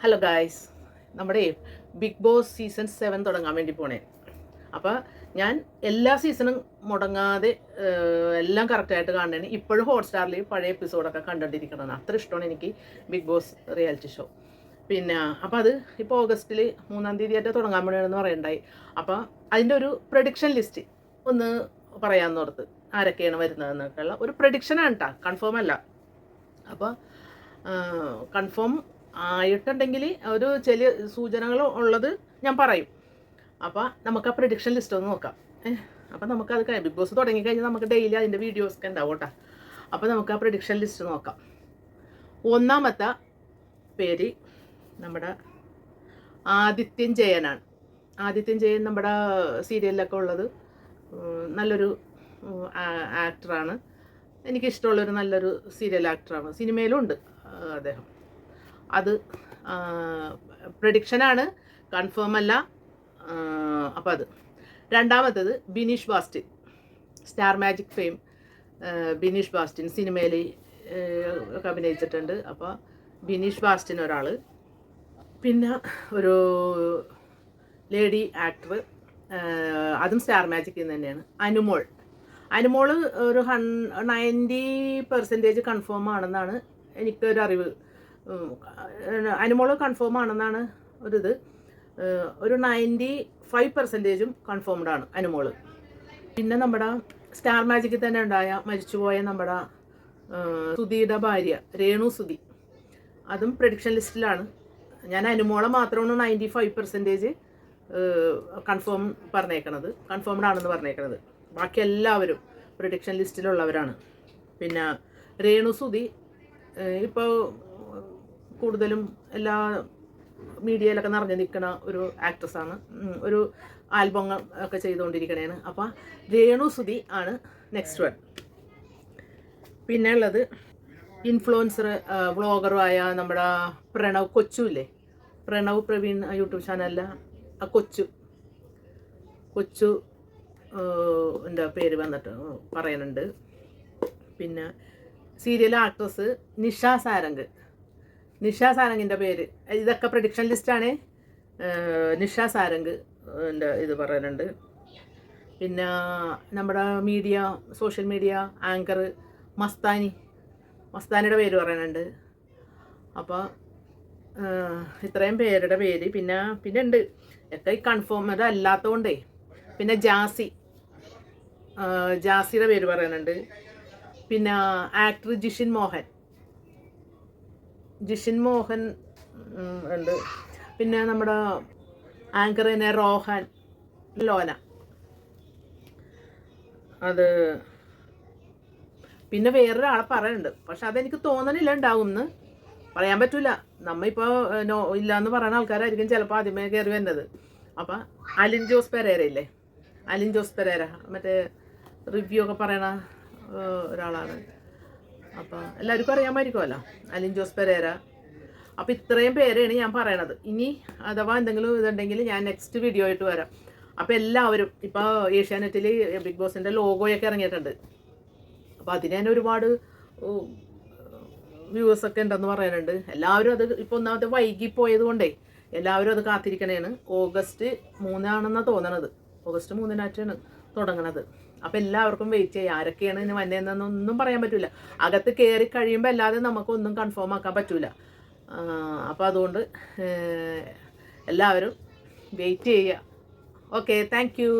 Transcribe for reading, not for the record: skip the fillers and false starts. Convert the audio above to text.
Hello guys, നമ്മുടെ big boss season 7 തുടങ്ങാൻ വേണ്ടി പോണേ. അപ്പോൾ ഞാൻ എല്ലാ സീസണും മുടങ്ങാതെ എല്ലാം കറക്റ്റായിട്ട് കാണുന്നതാണ്. ഇപ്പോഴും ഹോട്ട്സ്റ്റാറിൽ പഴയ എപ്പിസോഡൊക്കെ കണ്ടുകൊണ്ടിരിക്കണമെന്ന് അത്ര ഇഷ്ടമാണ് എനിക്ക് ബിഗ് ബോസ് റിയാലിറ്റി ഷോ. പിന്നെ അപ്പോൾ അത് ഇപ്പോൾ ഓഗസ്റ്റിൽ 3-ാം തീയതിയായിട്ട് തുടങ്ങാൻ വേണമെന്ന് പറയണ്ടായി. അപ്പോൾ അതിൻ്റെ ഒരു പ്രഡിക്ഷൻ ലിസ്റ്റ് ഒന്ന് പറയാമെന്നോർത്ത്, ആരൊക്കെയാണ് വരുന്നതെന്നൊക്കെയുള്ള ഒരു പ്രഡിക്ഷനാണ് കേട്ടോ, കൺഫേം അല്ല. അപ്പോൾ കൺഫേം ആയിട്ടുണ്ടെങ്കിൽ ഒരു ചില സൂചനകൾ ഉള്ളത് ഞാൻ പറയും. അപ്പോൾ നമുക്ക് ആ പ്രഡിക്ഷൻ ലിസ്റ്റ് ഒന്ന് നോക്കാം. അപ്പോൾ നമുക്കത് ബിഗ് ബോസ് തുടങ്ങിക്കഴിഞ്ഞാൽ നമുക്ക് ഡെയിലി അതിൻ്റെ വീഡിയോസൊക്കെ ഉണ്ടാവും കേട്ടോ. അപ്പോൾ നമുക്ക് ആ പ്രഡിക്ഷൻ ലിസ്റ്റ് നോക്കാം. ഒന്നാമത്തെ പേര് നമ്മുടെ ആദിത്യൻ ജയനാണ്. ആദിത്യൻ ജയൻ നമ്മുടെ സീരിയലിലൊക്കെ ഉള്ളത് നല്ലൊരു ആക്ടറാണ്. എനിക്കിഷ്ടമുള്ളൊരു നല്ലൊരു സീരിയൽ ആക്ടറാണ്. സിനിമയിലും ഉണ്ട് അദ്ദേഹം. അത് പ്രഡിക്ഷനാണ്, കൺഫേം അല്ല. അപ്പോൾ അത്. രണ്ടാമത്തത് Bineesh Bastin, star magic fame Bineesh Bastin സിനിമയിൽ ഒക്കെ അഭിനയിച്ചിട്ടുണ്ട്. അപ്പോൾ ബിനീഷ് ബാസ്റ്റിൻ ഒരാൾ. പിന്നെ ഒരു ലേഡി ആക്ടർ, അതും സ്റ്റാർ മാജിക്കിൽ നിന്ന് തന്നെയാണ്, അനുമോൾ. അനുമോൾ ഒരു 90% കൺഫേം ആണെന്നാണ് എനിക്കൊരറിവ്. അനുമോൾ കൺഫേം ആണെന്നാണ് ഒരിത്. ഒരു 95% കൺഫേംഡ് ആണ് അനുമോൾ. പിന്നെ നമ്മുടെ സ്റ്റാർ മാജിക്കിൽ തന്നെ ഉണ്ടായ മരിച്ചുപോയ നമ്മുടെ സുധിയുടെ ഭാര്യ രേണു സുധി, അതും പ്രഡിക്ഷൻ ലിസ്റ്റിലാണ്. ഞാൻ അനുമോളെ മാത്രമാണ് 95% കൺഫേം പറഞ്ഞേക്കണത്, കൺഫേംഡ് ആണെന്ന് പറഞ്ഞേക്കണത്. ബാക്കി എല്ലാവരും പ്രഡിക്ഷൻ ലിസ്റ്റിലുള്ളവരാണ്. പിന്നെ രേണു സുധി ഇപ്പോൾ കൂടുതലും എല്ലാ മീഡിയയിലൊക്കെ നിറഞ്ഞു നിൽക്കുന്ന ഒരു ആക്ട്രസ്സാണ്. ഒരു ആൽബം ഒക്കെ ചെയ്തുകൊണ്ടിരിക്കണേണ്. അപ്പോൾ രേണു സുധി ആണ് നെക്സ്റ്റ് വൺ. പിന്നെ ഉള്ളത് ഇൻഫ്ലുവൻസർ വ്ളോഗറുമായ നമ്മുടെ പ്രണവ് കൊച്ചു ഇല്ലേ, പ്രണവ് പ്രവീൺ യൂട്യൂബ് ചാനലിലെ ആ കൊച്ചു എന്താ പേര് വന്നിട്ട് പറയുന്നുണ്ട്. പിന്നെ സീരിയൽ ആക്ട്രസ് നിഷ സാരംഗിൻ്റെ പേര്, ഇതൊക്കെ പ്രഡിക്ഷൻ ലിസ്റ്റാണ്. നിഷ സാരംഗ് ഇത് പറയുന്നുണ്ട്. പിന്നെ നമ്മുടെ സോഷ്യൽ മീഡിയ ആങ്കർ മസ്താനിയുടെ പേര് പറയുന്നുണ്ട്. അപ്പോൾ ഇത്രയും പേരുടെ പേര് പിന്നെ ഉണ്ട് ഒക്കെ കൺഫേംഡ് അല്ലാത്തതുകൊണ്ടേ. പിന്നെ ജാസിയുടെ പേര് പറയുന്നുണ്ട്. പിന്നെ ആക്ടർ ജിഷിൻ മോഹൻ ഉണ്ട്. പിന്നെ നമ്മുടെ ആങ്കറിനെ ലോന അത്. പിന്നെ വേറൊരാളെ പറയുന്നുണ്ട്, പക്ഷെ അതെനിക്ക് തോന്നണില്ല ഉണ്ടാകുമെന്ന്. പറയാൻ പറ്റില്ല. നമ്മളിപ്പോൾ ഇല്ലയെന്ന് പറയുന്ന ആൾക്കാരായിരിക്കും ചിലപ്പോൾ ആദ്യമേ കയറി വരുന്നത്. അപ്പം അലിൻ ജോസ് പെരേര മറ്റേ റിവ്യൂ ഒക്കെ പറയണ ഒരാളാണ്. അപ്പോൾ എല്ലാവർക്കും അറിയാമായിരിക്കുമല്ലോ, അലിൻ ജോസ് പെരേര. അപ്പോൾ ഇത്രയും പേരാണ് ഞാൻ പറയണത്. ഇനി അഥവാ എന്തെങ്കിലും ഇതുണ്ടെങ്കിൽ ഞാൻ നെക്സ്റ്റ് വീഡിയോ ആയിട്ട് വരാം. അപ്പോൾ എല്ലാവരും ഇപ്പോൾ ഏഷ്യാനെറ്റിൽ ബിഗ് ബോസിൻ്റെ ലോഗോയൊക്കെ ഇറങ്ങിയിട്ടുണ്ട്. അപ്പോൾ അതിന് തന്നെ ഒരുപാട് വ്യൂവേഴ്സൊക്കെ ഉണ്ടെന്ന് പറയുന്നുണ്ട്. എല്ലാവരും അത് ഇപ്പോൾ ഒന്നാമത്തെ വൈകിപ്പോയത് കൊണ്ടേ എല്ലാവരും അത് കാത്തിരിക്കണേണ്. ഓഗസ്റ്റ് 3 ആണെന്നാണ് തോന്നണത്. ഓഗസ്റ്റ് 3 തുടങ്ങണത്. അപ്പോൾ എല്ലാവർക്കും വെയിറ്റ് ചെയ്യാം. ആരൊക്കെയാണ് ഇനി വന്നതെന്നൊന്നും പറയാൻ പറ്റില്ല. അകത്ത് കയറി കഴിയുമ്പോൾ അല്ലാതെ നമുക്കൊന്നും കൺഫേം ആക്കാൻ പറ്റില്ല. അപ്പോൾ അതുകൊണ്ട് എല്ലാവരും വെയിറ്റ് ചെയ്യുക. Okay, thank you.